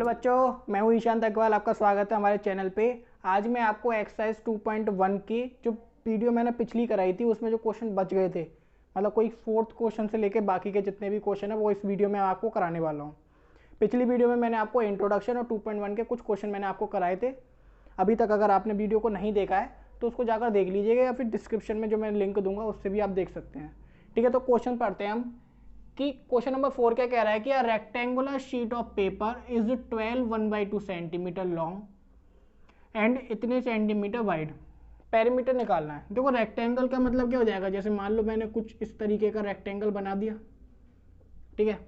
Hello बच्चों, मैं हूं ईशान अग्रवाल। आपका स्वागत है हमारे चैनल पे। आज मैं आपको एक्सरसाइज 2.1 की जो वीडियो मैंने पिछली कराई थी उसमें जो क्वेश्चन बच गए थे, मतलब कोई फोर्थ क्वेश्चन से लेके बाकी के जितने भी क्वेश्चन है वो इस वीडियो में आपको कराने वाला हूँ। पिछली वीडियो में मैंने आपको इंट्रोडक्शन और 2.1 के कुछ क्वेश्चन मैंने आपको कराए थे। अभी तक अगर आपने वीडियो को नहीं देखा है तो उसको जाकर देख लीजिएगा, या फिर डिस्क्रिप्शन में जो मैं लिंक दूंगा उससे भी आप देख सकते हैं। ठीक है, तो क्वेश्चन पढ़ते हैं हम कि क्वेश्चन नंबर 4 क्या कह रहा है कि a rectangular sheet of paper is 12 1/2 centimetre long and इतने सेंटीमीटर वाइड। पेरीमीटर निकालना है। देखो रेक्टेंगल का मतलब क्या हो जाएगा, जैसे मान लो मैंने कुछ इस तरीके का रेक्टेंगल बना दिया। ठीक है,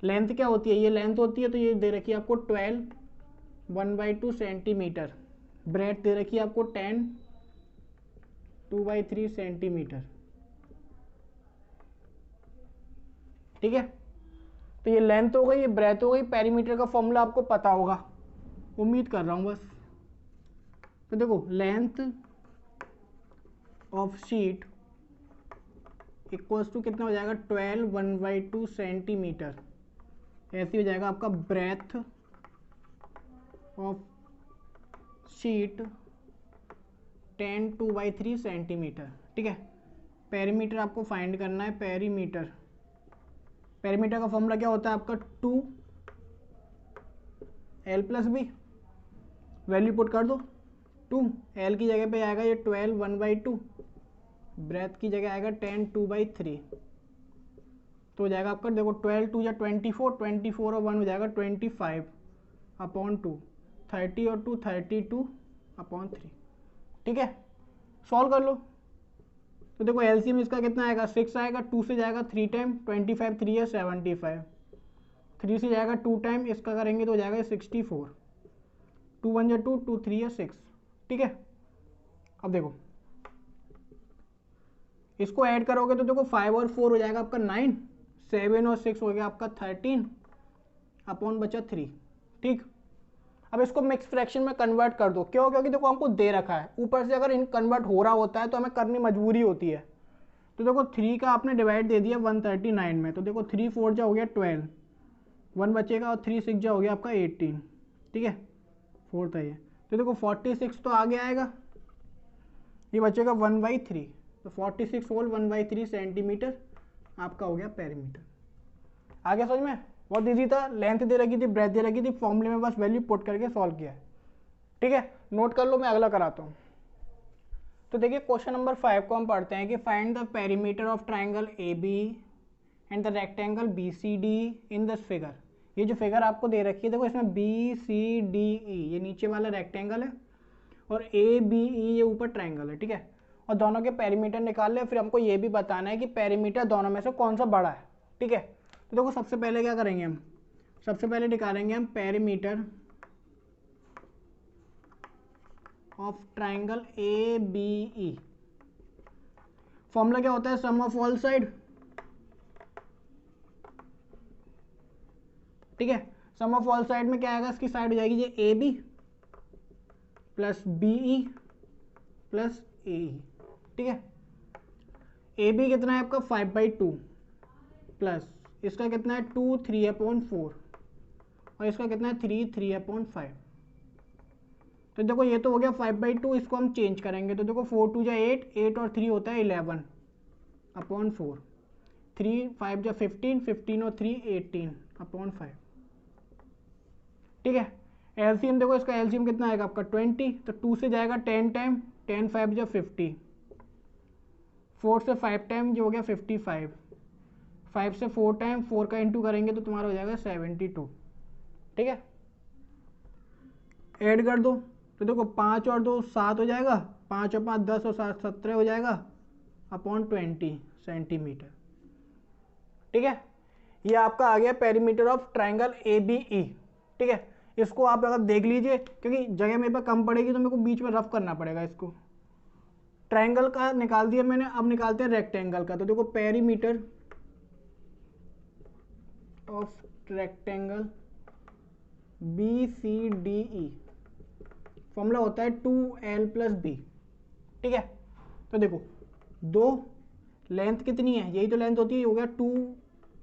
लेंथ क्या होती है, ये लेंथ होती है, तो ये दे रखी है आपको 12 1/2 सेंटीमीटर। ब्रेथ दे रखी है आपको 10 2/3 सेंटीमीटर। ठीक है, तो ये लेंथ हो गई, ये ब्रेथ हो गई। पेरीमीटर का फॉर्मूला आपको पता होगा, उम्मीद कर रहा हूं बस। तो देखो length of sheet equals to कितना हो जाएगा, 12 1/2 सेंटीमीटर। ऐसे हो जाएगा आपका ब्रेथ ऑफ शीट 10 2/3 सेंटीमीटर। ठीक है, पेरीमीटर आपको फाइंड करना है। पेरीमीटर का फॉर्मूला क्या होता है आपका, 2l+b। वैल्यू पुट कर दो, 2l की जगह पे आएगा ये 12 1/2, ब्रेथ की जगह आएगा 10 2/3। तो हो जाएगा आपका, देखो 12 2 या 24, 24 और 1 हो जाएगा 25/2, 30 और 2 32/3। ठीक है, सॉल्व कर लो। तो देखो एलसीएम इसका कितना आएगा, 6 आएगा। 2 से जाएगा 3 टाइम, 25 3 है 75। 3 से जाएगा 2 टाइम, इसका करेंगे तो हो जाएगा 64। 2 1 या 2 2 3 या 6। ठीक है, अब देखो इसको ऐड करोगे तो देखो 5 और 4 हो जाएगा आपका 9, 7 और 6 हो गया आपका 13 अपॉन बचा 3। ठीक, अब इसको मिक्स फ्रैक्शन में कन्वर्ट कर दो। क्यों? क्योंकि देखो हमको दे रखा है, ऊपर से अगर इन कन्वर्ट हो रहा होता है तो हमें करनी मजबूरी होती है। तो देखो 3 का आपने डिवाइड दे दिया 139 में, तो देखो 3 4 जा हो गया 12, 1 बचेगा और 3 6 जा हो गया आपका 18। ठीक है, 4 था ये। तो देखो 46 तो आगे आएगा, ये बचेगा 1/3। तो 46 होल 1/3 सेंटीमीटर आपका हो गया पेरीमीटर। आ गया समझ में? बहुत ईजी था। लेंथ दे रखी थी, ब्रेथ दे रखी थी, फॉर्मूले में बस वैल्यू पुट करके सॉल्व किया है। ठीक है, नोट कर लो, मैं अगला कराता हूँ। तो देखिए क्वेश्चन नंबर 5 को हम पढ़ते हैं कि find the perimeter of triangle A B and the rectangle B C D in this figure. ये जो फिगर आपको दे रखी है, देखो इसमें बी सी डी ई ये नीचे वाला रेक्टेंगल है और ए बी ई ये ऊपर ट्राइंगल है। ठीक है, और दोनों के पेरीमीटर निकाल ले। फिर हमको ये भी बताना है कि पेरीमीटर दोनों में से कौन सा बड़ा है। ठीक है, तो देखो सबसे पहले क्या करेंगे हम, सबसे पहले निकालेंगे हम perimeter of triangle A B E. Formula क्या होता है, सम ऑफ ऑल साइड। ठीक है, सम ऑफ ऑल साइड में क्या आएगा, इसकी साइड हो जाएगी ये A B plus B E plus A E. ठीक है, ए बी कितना है आपका 5/2 प्लस इसका कितना है 2 3/4 और इसका कितना है 3 3/5। तो देखो ये तो हो गया 5/2, इसको हम चेंज करेंगे तो देखो 4 2 जा 8, 8 और 3 होता है 11/4, 3 5 जा 15, 15 और 3 18/5। ठीक है, एलसीएम देखो इसका एलसीएम कितना आएगा आपका 20, तो 2 से जाएगा 10 टाइम, 10 5 जा 50, 4 से 5 टाइम जो हो गया 55, 5 से 4 टाइम 4 का इंटू करेंगे तो तुम्हारा हो जाएगा 72। ठीक है, ऐड कर दो तो देखो 5 और 2 7 हो जाएगा, 5 और 5 10 और 7 17 हो जाएगा अपॉन 20 सेंटीमीटर। ठीक है, ये आपका आ गया perimeter of triangle A B E. ठीक है, इसको आप अगर देख लीजिए, क्योंकि जगह मेरे पे कम पड़ेगी तो मेरे को बीच में रफ करना पड़ेगा। इसको ट्राइंगल का निकाल दिया मैंने, अब निकालते हैं रेक्टेंगल का। तो देखो perimeter of rectangle B C D E, formula होता है 2l+b। ठीक है, तो देखो दो लेंथ कितनी है, यही तो लेंथ होती है, ये हो गया 2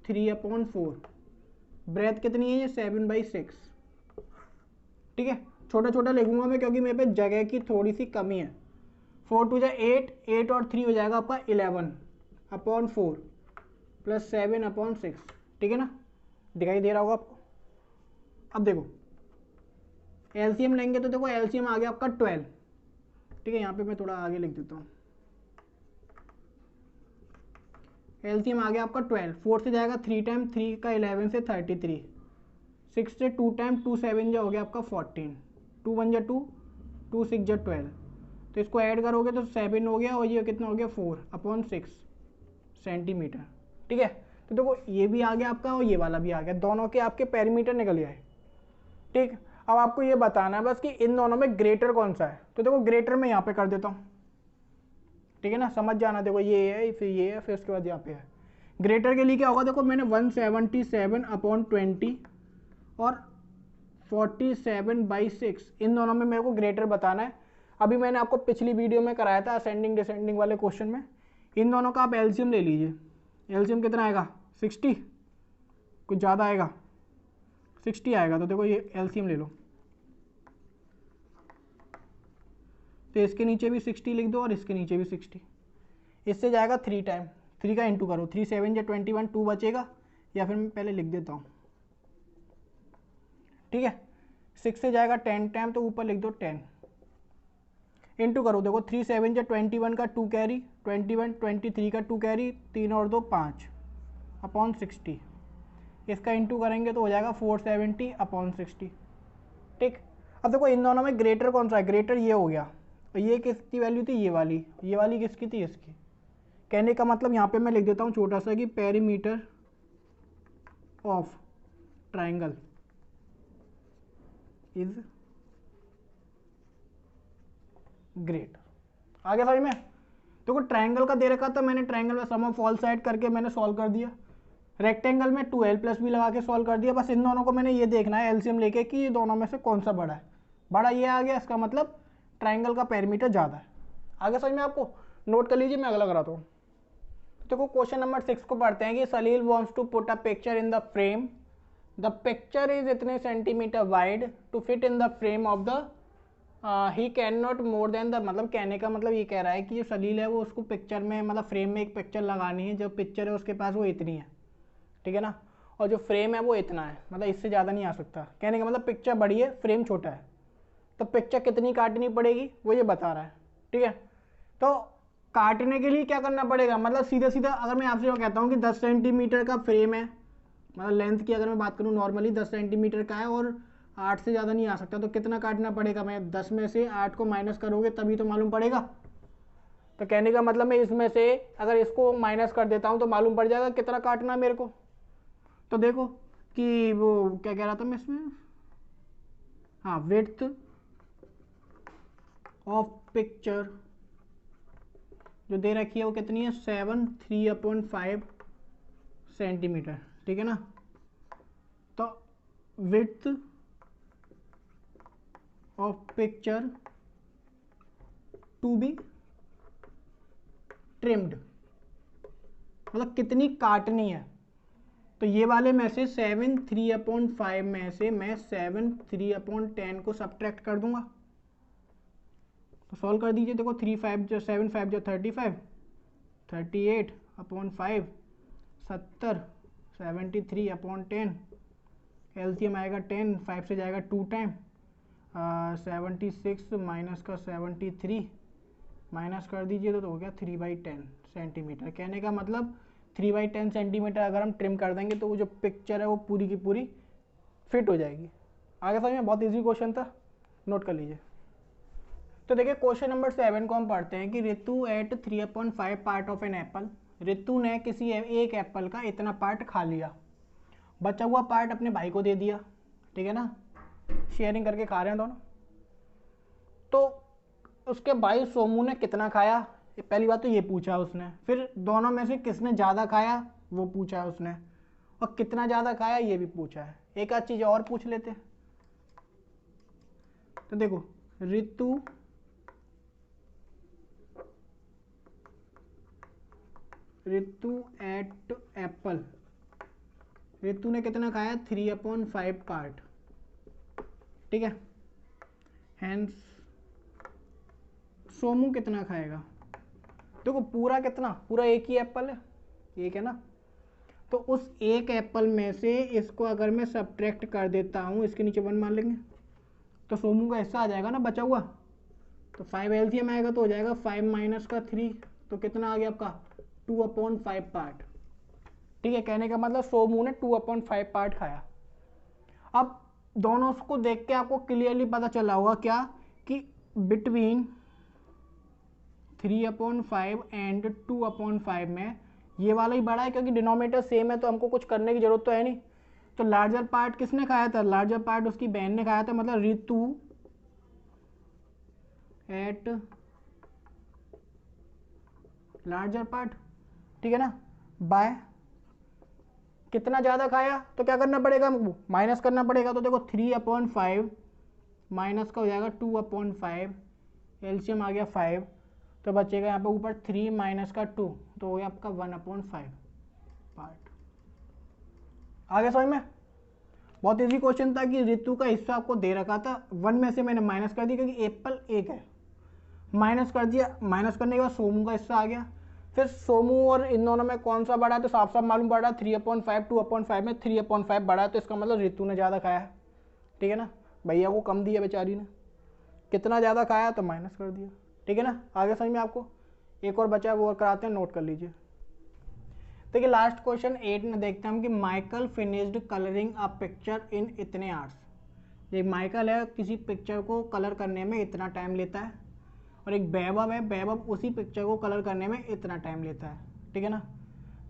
3/4। ब्रेथ कितनी है, ये 7/6। ठीक है, छोटा छोटा लिखूंगा मैं क्योंकि मेरे पे जगह की थोड़ी सी कमी है। 4 टू जा 8, 8 और 3 हो जाएगा आपका 11/4 प्लस 7/6। ठीक है ना, दिखाई दे रहा होगा आपको। अब देखो एलसीएम लेंगे तो देखो एलसीएम आ गया आपका 12। ठीक है, यहाँ पे मैं थोड़ा आगे लिख देता हूँ। एलसीएम आ गया आपका 12, 4 से जाएगा 3 टाइम, 3 का 11 से 33, 6 से 2 टाइम, 2 7 जा हो गया आपका 14, 2 1 जा 2, 2 6 जा 12। तो इसको ऐड करोगे तो 7 हो गया और ये कितना हो गया 4/6 सेंटीमीटर। ठीक है, तो देखो ये भी आ गया आपका और ये वाला भी आ गया, दोनों के आपके पेरीमीटर निकल गए। ठीक, अब आपको ये बताना है बस कि इन दोनों में ग्रेटर कौन सा है। तो देखो ग्रेटर मैं यहाँ पे कर देता हूँ। ठीक है ना, समझ जाना। देखो ये है, फिर ये है, फिर उसके बाद यहाँ पे है। ग्रेटर के लिए क्या होगा, देखो मैंने 177/20 और 47/6 इन दोनों में मेरे को ग्रेटर बताना है। अभी मैंने आपको पिछली वीडियो में कराया था असेंडिंग डिसेंडिंग वाले क्वेश्चन में। इन दोनों का आप एलसीएम ले लीजिए। एलसीएम कितना आएगा 60, कुछ ज़्यादा आएगा 60 आएगा। तो देखो ये एलसीएम ले लो, तो इसके नीचे भी 60 लिख दो और इसके नीचे भी 60। इससे जाएगा 3 टाइम, 3 का इंटू करो, 3 7 या 21, 2 बचेगा, या फिर मैं पहले लिख देता हूँ। ठीक है, 6 से जाएगा 10 टाइम, तो ऊपर लिख दो 10, इंटू करो। देखो 3 7 या 21 का 2 कैरी, 21 23 का 2 कैरी, 3 और 2 5/60। इसका इंटू करेंगे तो हो जाएगा 470/60। ठीक, अब देखो इन दोनों में ग्रेटर कौन सा है, ग्रेटर ये हो गया। और ये किसकी वैल्यू थी, ये वाली किसकी थी, इसकी। कहने का मतलब यहाँ पे मैं लिख देता हूँ छोटा सा कि perimeter of triangle is greater. आगे समझ में। देखो ट्राइंगल का दे रखा था, मैंने ट्राइंगल में सम ऑफ ऑल साइड करके मैंने सॉल्व कर दिया। रेक्टेंगल में 2l+b लगा के सॉल्व कर दिया। बस इन दोनों को मैंने ये देखना है एलसीएम लेके कि ये दोनों में से कौन सा बड़ा है। बड़ा ये आ गया, इसका मतलब ट्राइंगल का पेरीमीटर ज़्यादा है। आगे समझ में आपको, नोट कर लीजिए, मैं अगला कराता हूँ। देखो क्वेश्चन नंबर 6 को पढ़ते हैं कि Salil wants to put a picture in the frame, the picture is इतने centimetre wide to fit in the frame of the he can not more than the, मतलब कहने का मतलब ये कह रहा है कि जो सलील है वो उसको पिक्चर में, मतलब फ्रेम में एक पिक्चर लगानी है, जो पिक्चर है उसके पास वो इतनी है। ठीक है ना, और जो फ्रेम है वो इतना है, मतलब इससे ज़्यादा नहीं आ सकता। कहने का मतलब पिक्चर बड़ी है, फ्रेम छोटा है, तो पिक्चर कितनी काटनी पड़ेगी वो ये बता रहा है। ठीक है, तो काटने के लिए क्या करना पड़ेगा, मतलब सीधा सीधा अगर मैं आपसे कहता हूँ कि 10 सेंटीमीटर का फ्रेम है, मतलब लेंथ की अगर मैं बात करूँ नॉर्मली 10 सेंटीमीटर का है और 8 से ज़्यादा नहीं आ सकता, तो कितना काटना पड़ेगा। मैं 10 में से 8 को माइनस करोगे तभी तो मालूम पड़ेगा। तो कहने का मतलब मैं इसमें से अगर इसको माइनस कर देता हूँ तो मालूम पड़ जाएगा कितना काटना है मेरे को। तो देखो कि वो क्या कह रहा था मैं इसमें, हाँ, विड्थ ऑफ पिक्चर जो दे रखी है वो कितनी है 3/5 सेंटीमीटर। ठीक है ना, तो width of picture to be trimmed, मतलब कितनी काटनी है। तो ये वाले में से 7 3/5 में से मैं 7 3/10 को सब्ट्रैक्ट कर दूंगा। तो सॉल्व कर दीजिए। देखो 3 5 जो 7 5 जो 35, 38/5 70, 73/10, एलसीएम आएगा 10, 5 से जाएगा 2 टाइम, 76 माइनस का 73 माइनस कर दीजिए तो हो गया 3/10 सेंटीमीटर। कहने का मतलब 3/10 सेंटीमीटर अगर हम ट्रिम कर देंगे तो वो जो पिक्चर है वो पूरी की पूरी फिट हो जाएगी। आगे समझ में, बहुत इजी क्वेश्चन था, नोट कर लीजिए। तो देखिए क्वेश्चन नंबर 7 को हम पढ़ते हैं कि Ritu ate 3/5 part of an apple, Ritu ने किसी एक एप्पल का इतना पार्ट खा लिया, बचा हुआ पार्ट अपने भाई को दे दिया। ठीक है ना, शेयरिंग करके खा रहे हैं दोनों। तो उसके भाई सोमू ने कितना खाया, पहली बात तो ये पूछा उसने। फिर दोनों में से किसने ज़्यादा खाया वो पूछा है उसने, और कितना ज़्यादा खाया ये भी पूछा है। एक आध चीज़ और पूछ लेते हैं। तो देखो ऋतु एट एप्पल, ऋतु ने कितना खाया 3/5 पार्ट। ठीक है, हैंस सोमू कितना खाएगा। देखो पूरा कितना, पूरा एक ही एप्पल है, एक है ना, तो उस एक एप्पल में से इसको अगर मैं सब्ट्रैक्ट कर देता हूँ, इसके नीचे 1 मान लेंगे, तो सोमू का हिस्सा आ जाएगा ना बचा हुआ। तो 5 एलसीएम आएगा तो हो जाएगा 5 माइनस का 3, तो कितना आ गया आपका 2/5 पार्ट। ठीक है, कहने का मतलब सोमू ने 2/5 पार्ट खाया। अब दोनों को देख के आपको क्लियरली पता चला होगा क्या कि बिटवीन 3/5 एंड 2/5 में ये वाला ही बड़ा है, क्योंकि डिनोमिनेटर सेम है तो हमको कुछ करने की जरूरत तो है नहीं। तो लार्जर पार्ट किसने खाया था, लार्जर पार्ट उसकी बहन ने खाया था, मतलब रितु एट लार्जर पार्ट। ठीक है ना, बाय कितना ज़्यादा खाया तो क्या करना पड़ेगा हमको, माइनस करना पड़ेगा। तो देखो 3/5 माइनस का हो जाएगा 2/5, एलसीएम आ गया 5, तो बचेगा यहाँ पे ऊपर 3 माइनस का 2, तो हो गया आपका 1/5 पार्ट। आगे समझ में, बहुत इजी क्वेश्चन था कि ऋतु का हिस्सा आपको दे रखा था, 1 में से मैंने माइनस कर दिया क्योंकि एप्पल एक है, माइनस कर दिया, माइनस करने के बाद सोमू का हिस्सा आ गया। फिर सोमू और इन दोनों में कौन सा बड़ा है, तो साफ साफ मालूम पड़ रहा है 3/5 2/5 में 3/5 बड़ा है, तो इसका मतलब ऋतु ने ज़्यादा खाया है। ठीक है ना, भैया को कम दिया बेचारी ने, कितना ज़्यादा खाया तो माइनस कर दिया। ठीक है ना, आगे समझ में आपको। एक और बचा है वो और कराते हैं, नोट कर लीजिए। देखिए लास्ट क्वेश्चन 8 में देखते हैं हम कि माइकल फिनिश्ड कलरिंग अ पिक्चर इन इतने आवर्स। ये माइकल है, किसी पिक्चर को कलर करने में इतना टाइम लेता है, और एक वैभव है, वैभव उसी पिक्चर को कलर करने में इतना टाइम लेता है। ठीक है ना,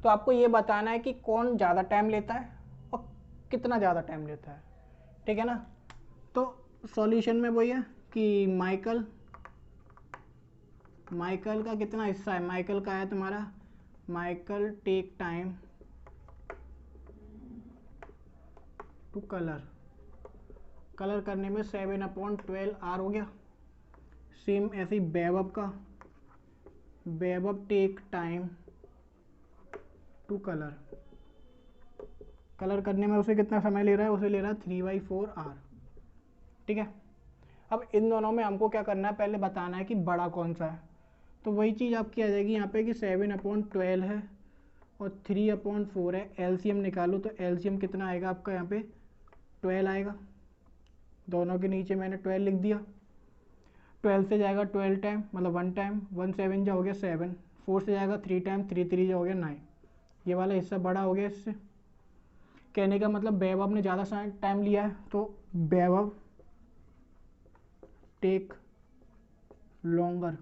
तो आपको ये बताना है कि कौन ज़्यादा टाइम लेता है और कितना ज़्यादा टाइम लेता है। ठीक है ना, तो सॉल्यूशन में वही है कि माइकल का कितना हिस्सा है, माइकल का है तुम्हारा, Michael take time to colour करने में 7/12 आर हो गया। सेम ऐसे ही वैभव का, वैभव टेक टाइम टू कलर करने में उसे कितना समय ले रहा है, उसे ले रहा है 3/4 आर। ठीक है, अब इन दोनों में हमको क्या करना है, पहले बताना है कि बड़ा कौन सा है। तो वही चीज़ आपकी आ जाएगी यहाँ पे कि 7/12 है और 3/4 है, एलसीएम निकालो तो एलसीएम कितना आएगा आपका, यहाँ पे 12 आएगा। दोनों के नीचे मैंने 12 लिख दिया, 12 से जाएगा 12 टाइम, मतलब 1 टाइम, 1 7 जा हो गया 7, 4 से जाएगा 3 टाइम, 3 3 जा हो गया 9। ये वाला हिस्सा बड़ा हो गया इससे, कहने का मतलब वैभव ने ज़्यादा टाइम लिया है, तो वैभव टेक लॉन्गर।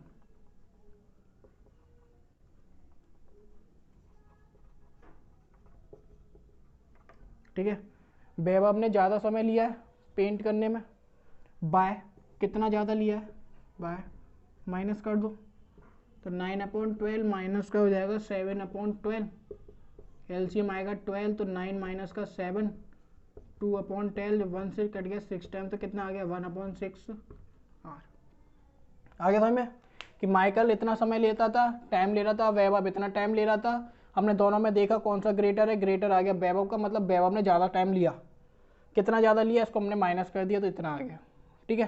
ठीक है, वैभव ने ज़्यादा समय लिया है पेंट करने में, बाय कितना ज़्यादा लिया है, बाय माइनस कर दो, तो 9/12 माइनस का हो जाएगा 7/12, एलसीएम आएगा 12, तो 9 माइनस का 7, 2/10, जब 1 से कट गया 6 टाइम तो कितना आ गया 1/6 आर। आगे समझ में कि माइकल इतना समय लेता था, टाइम ले रहा था, वैभव इतना टाइम ले रहा था। हमने दोनों में देखा कौन सा ग्रेटर है, ग्रेटर आ गया वैभव का, मतलब वैभव ने ज़्यादा टाइम लिया। कितना ज़्यादा लिया इसको हमने माइनस कर दिया तो इतना आ गया। ठीक है,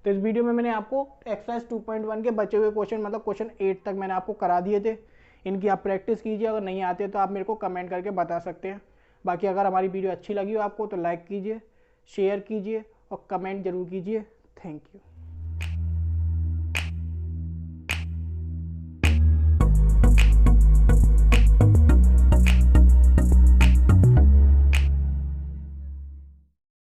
तो इस वीडियो में मैंने आपको एक्सरसाइज 2.1 के बचे हुए क्वेश्चन, मतलब क्वेश्चन 8 तक मैंने आपको करा दिए थे। इनकी आप प्रैक्टिस कीजिए, अगर नहीं आते तो आप मेरे को कमेंट करके बता सकते हैं। बाकी अगर हमारी वीडियो अच्छी लगी हो आपको तो लाइक कीजिए, शेयर कीजिए और कमेंट जरूर कीजिए। Thank you.